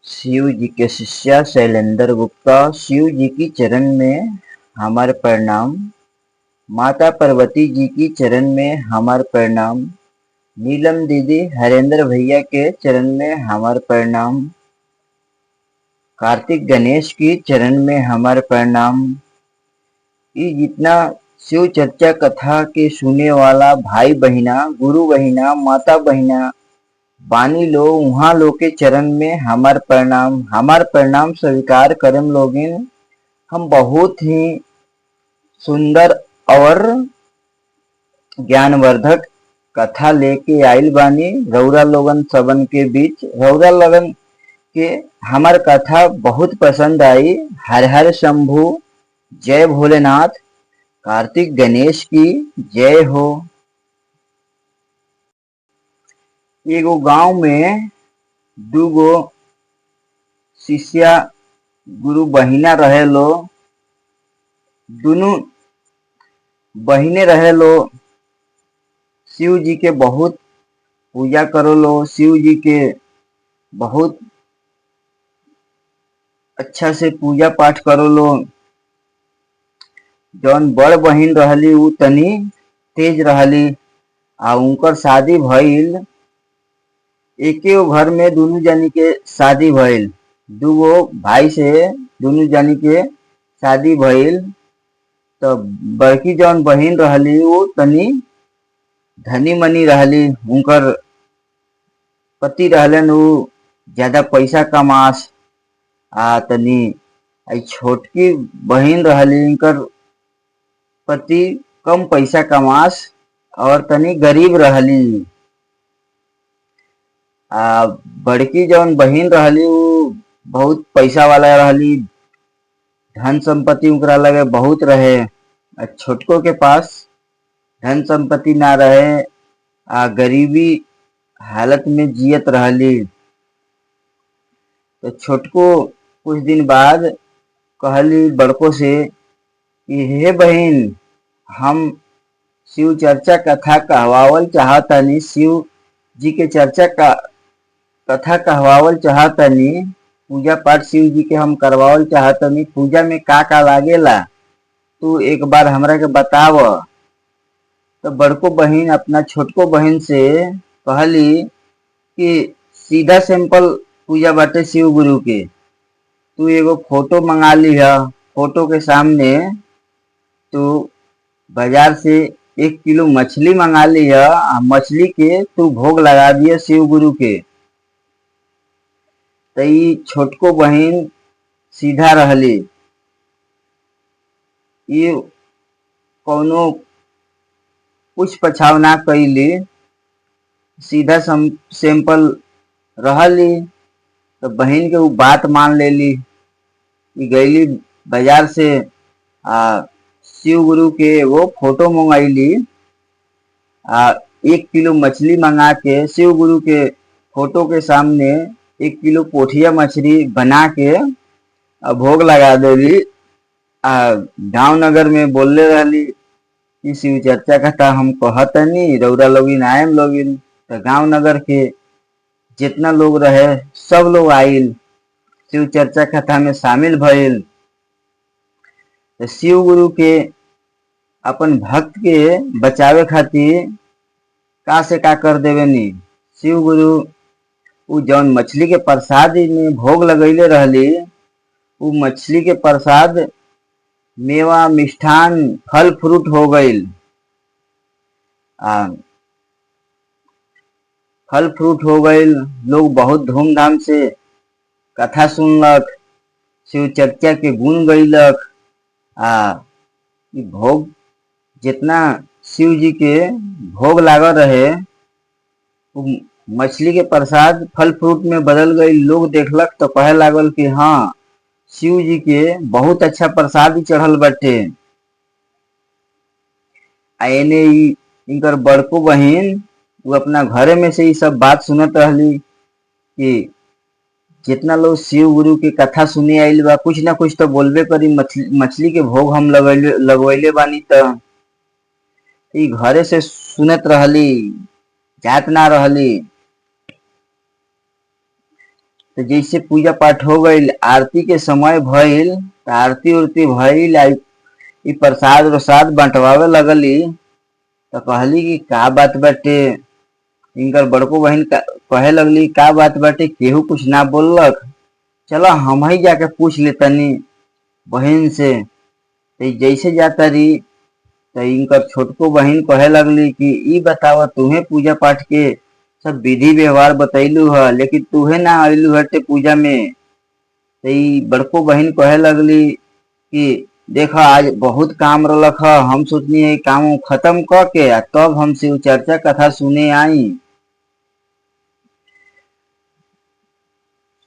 शिव जी के शिष्य शैलेंद्र गुप्ता। शिव जी की चरण में हमारे प्रणाम। माता पार्वती जी की चरण में हमारे प्रणाम। नीलम दीदी हरेंद्र भैया के चरण में हमारे प्रणाम। कार्तिक गणेश की चरण में हमारे प्रणाम। ये जितना शिव चर्चा कथा के सुने वाला भाई बहिना, गुरु बहिना, माता बहिना बानी लो, वहाँ लोग के चरण में हमार प्रणाम स्वीकार करम लोगिन। हम बहुत ही सुंदर और ज्ञानवर्धक कथा लेके आइल बानी रौरा लोगन सबन के बीच। रौरा लोगन के हमार कथा बहुत पसंद आई। हर हर शंभू, जय भोलेनाथ, कार्तिक गणेश की जय हो। एगो गांव में दूगो शिष्या गुरु बहिना रहे लो। दोनों बहिने रहे लो, शिव जी के बहुत पूजा करो लो, शिव जी के बहुत अच्छा से पूजा पाठ करो लो। जौन बड़ बहिन रहली उ तनी तेज रहली आ उनकर शादी भइल। एके घर में दोनों जानी के शादी भइल। दूगो भाई से दोनों जानी के शादी भइल। तो बड़की जौन बहिन रहली वो तनी धनी मनी रहली। उनकर पति रहलन उ ज्यादा पैसा कमास। तनी छोटकी बहिन रहली, उनकर पति कम पैसा कमास और तनी गरीब रहली। बड़की जौन बहिन रहली उ बहुत पैसा वाला रहली, धन संपत्ति उनकरा लगे बहुत रहे। छोटको के पास धन संपत्ति ना रहे, गरीबी हालत में जियत रहली। तो छोटको कुछ दिन बाद कहली बड़को से कि हे बहन, हम शिव चर्चा कथा कहवावल चाहतनी, शिव जी के चर्चा का कथा कहवावल चाहतनी, पूजा पाठ शिव जी के हम करवावल चाहतनी। पूजा में का लागेला तू एक बार हमरा के बताव। तो बड़को बहन अपना छोटको बहन से कहली कि सीधा सिंपल पूजा बाटे शिव गुरु के। तू एगो फोटो मंगा लिहा। फोटो के सामने तू बाजार से 1 किलो मछली मंगा लिहा। मछली के तू भोग लगा दिया शिव गुरु के। तई छोटको बहन सीधा रहली। ये कौनो कुछ पछाव ना कैली, सीधा सिंपल रहली। तो बहन के वो बात मान लेली। गईली बाजार से शिव गुरु के वो फोटो मंगाईली। 1 किलो मछली मंगा के शिव गुरु के फोटो के सामने 1 किलो पोठिया मछली बना के भोग लगा देली। गांव नगर में बोलले रहली कि शिव चर्चा कथा हम कहतनी, रौरा लोगिन आयम लोगिन। तो गांव नगर के जितना लोग रहे सब लोग आइल, शिव चर्चा कथा में शामिल भइल। तो शिव गुरु के अपन भक्त के बचावे खातिर का से का कर देवेनी। शिव गुरु उ जौन मछली के प्रसाद में भोग लगैले रहली, उ मछली के प्रसाद मेवा मिष्ठान फल फ्रूट हो गईल। फल फ्रूट हो गईल। लोग बहुत धूमधाम से कथा सुनलक, शिव चर्चा के गुण गईलक। भोग जितना शिव जी के भोग लागल रहे मछली के प्रसाद फल फ्रूट में बदल गई। लोग देखलक तो कहे लागल कि हाँ, शिव जी के बहुत अच्छा प्रसाद चढ़ल बाटे। एने इनकर बड़को बहिन वो अपना घरे में से ही सब बात सुनत रहली कि जितना लोग शिव गुरु की कथा सुने आइल बा, कुछ ना कुछ तो बोलबे करी। मछली के भोग हम लगवैले बानी। तो घरे से सुनत रहली, जात ना रहली। तो जैसे पूजा पाठ हो गईल, आरती के समय भइल, तो आरती उरती भइल, ई प्रसाद वरसाद बंटवावे लगली। तो कहली कि का बात बाटे। इनकर बड़को बहन कहे लगली का बात बाटे, केहू कुछ ना बोललक, चलो हम ही जाके पूछ लेतनी बहन से। तो जैसे जाता रही, तो इनकर छोटको बहन कहे लगली कि ई बतावा, तुम्हें पूजा पाठ के सब विधि व्यवहार बतैलू है, लेकिन तुहे ना अइलू हटे पूजा में। तो ई बड़को बहन कहे लगली कि देखा आज बहुत काम रलक ह, हम सोचनी है काम खत्म क के तब हम शिव चर्चा कथा सुने आई।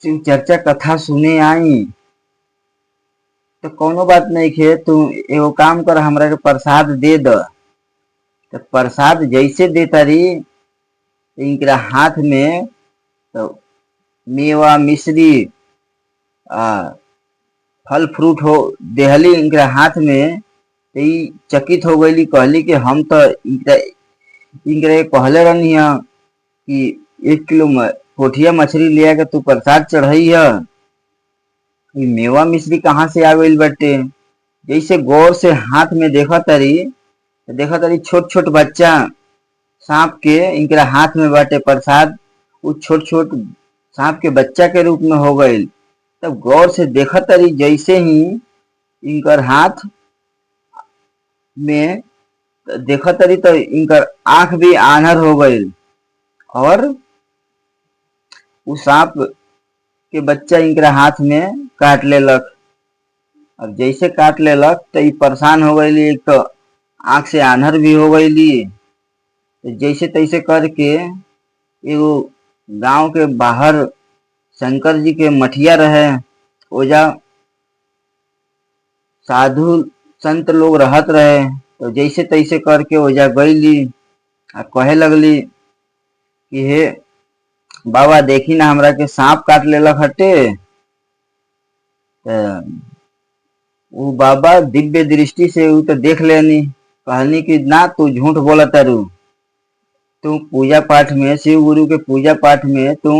शिव चर्चा कथा सुने आई तो कोनो बात नहीं खे, तू एगो काम कर, हमरा के प्रसाद दे द। तो प्रसाद जैसे दे तारी, इनकरा हाथ में तो मेवा मिश्री फल फ्रूट हो देहली इनकरा हाथ में। तो चकित हो गई, कहली कि हम तो इनकरा कहले रहनी है कि 1 किलो पोठिया मछली ले आके तू प्रसाद चढ़ाई है, मेवा मिश्री कहाँ से आ गई बटे। जैसे गौर से हाथ में देखा तारी छोट छोट बच्चा सांप के इनकरा हाथ में बाटे प्रसाद, वो छोट छोट सांप के बच्चा के रूप में हो गई। तब गौर से देखा तारी, जैसे ही इनकर हाथ में देखा तारी तो इनकर आंख भी आंधर हो गई, और उस सांप के बच्चा इनकरा हाथ में काट लेलक। अब जैसे काट लेलक तो ये परेशान हो गई, एक तो आंख से आंधर भी हो गई। तो जैसे तैसे करके एगो गांव के बाहर शंकर जी के मठिया रहे, ओजा साधु संत लोग रहत रहे। तो जैसे तैसे करके ओजा गईली आ कहे लगली कि हे बाबा देखी ना, हमरा के सांप काट लेलक हटे। वो बाबा दिव्य दृष्टि से वो तो देख लेनी, कहनी कि ना तू झूठ बोला तारू, तू पूजा पाठ में शिव गुरु के पूजा पाठ में तू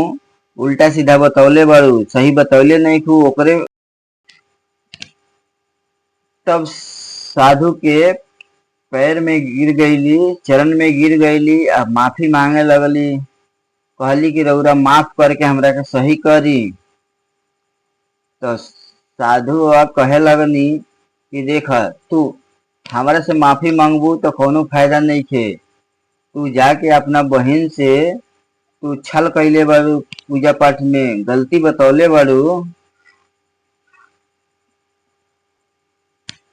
उल्टा सीधा बतौले बारू, सही बतौले नहीं तू ओकरे। तब साधु के पैर में गिर गईली, चरण में गिर गईली, अब माफी मांगे लगली, कहली कि रउरा माफ करके हमरा के सही करी। तो साधु कहे लगनी कि देख, तू हमरा से माफी मांगबू तो कोनो फायदा नहीं थे, तू जाके अपना बहन से तू छल कैले बारू, पूजा पाठ में गलती बतौले बारू,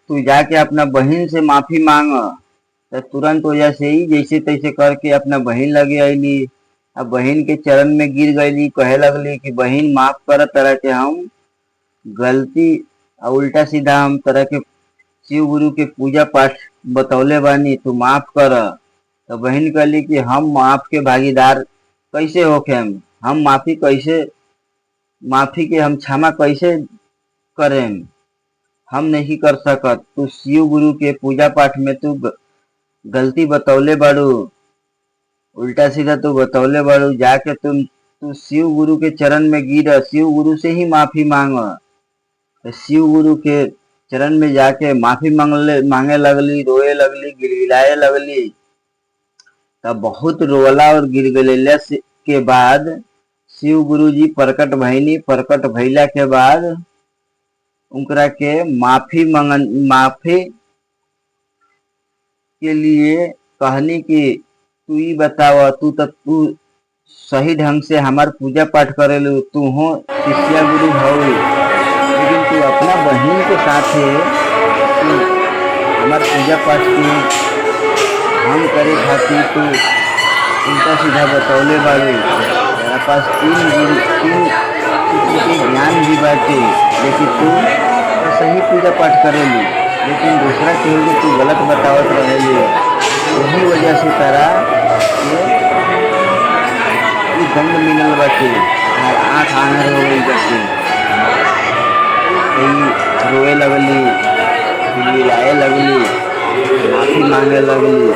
तू जाके अपना बहन से माफी मांग। तो तुरंत वजह से ही जैसे तैसे करके अपना बहन लगे आईली। अब बहन के चरण में गिर गईली, कहे लगली कि बहन माफ कर, तरह के हम गलती उल्टा सीधा हम तरह के शिव गुरु के पूजा पाठ बतौले बानी, तू माफ कर। तो बहन कहली कि हम माफ के भागीदार कैसे होके, हम माफी के हम क्षमा कैसे करें, हम नहीं कर सकत। तू शिव गुरु के पूजा पाठ में तू गलती बतौले बाड़ू, उल्टा सीधा तू बतौले बाड़ू, जाके तू शिव गुरु के चरण में गिर, शिव गुरु से ही माफी मांग। तो शिव गुरु के चरण में जाके माफी मांगे लगली, रोए लगली, गिड़गिड़ाए लगली। तब बहुत रोला और गिड़गिड़ैला के बाद शिव गुरु जी प्रकट भइनी। प्रकट भइला के बाद उनकरा के माफी के लिए कहनी कि तू ही बतावा, तू सही ढंग से हमार पूजा पाठ करेलू, तू हो शिष्या गुरु हो, लेकिन तू अपना बहन के साथ तू हमार पूजा पाठ की हम करे खातिर तू उल्टा सीधा बतौले बाड़ू। तेरा पास तीन के ज्ञान भी बाटे, लेकिन तू सही पूजा पाठ करेली, लेकिन दूसरा केहू के तू गलत बतावत रहेली। वही वजह से तारा ये दंड मिलल बाटे, और आँख आंधर हो गई बाटे। रोए लगली, गिड़गिड़ाए लगली, माफी मांगे लगली।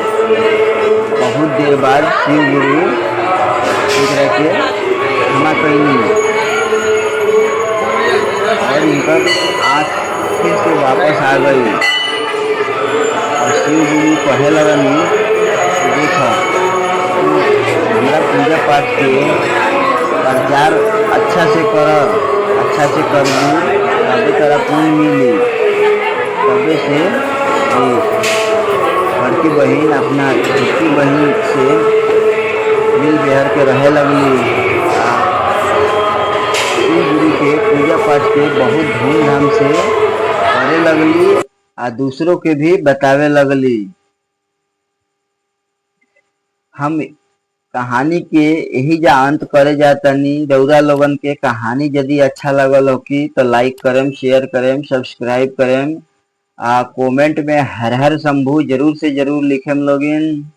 बहुत देर बाद शिव गुरु एकरा के क्षमा कैनी। ओकर आँख फिर से वापस आ गई और शिव गुरु कहे लगनी कि देखा तू हमारा पूजा पाठ के प्रचार अच्छा से कर, अच्छा से करबू तबे तोरा पुण्य मिली। तबे से बड़की बहन अपना छोटी बहन से मिल बेहर के रहे लगली। शिव गुरु के पूजा पाठ के बहुत धूमधाम से करे लगली आ दूसरों के भी बतावे लगली। हम कहानी के यही जा अंत करे जातनी। रउरा लोगन के कहानी यदि अच्छा लगल हो की तो लाइक करें, शेयर करें, सब्सक्राइब करें। कमेंट में हर हर शंभू जरूर से जरूर लिखेम लोगिन।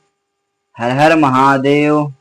हर हर महादेव।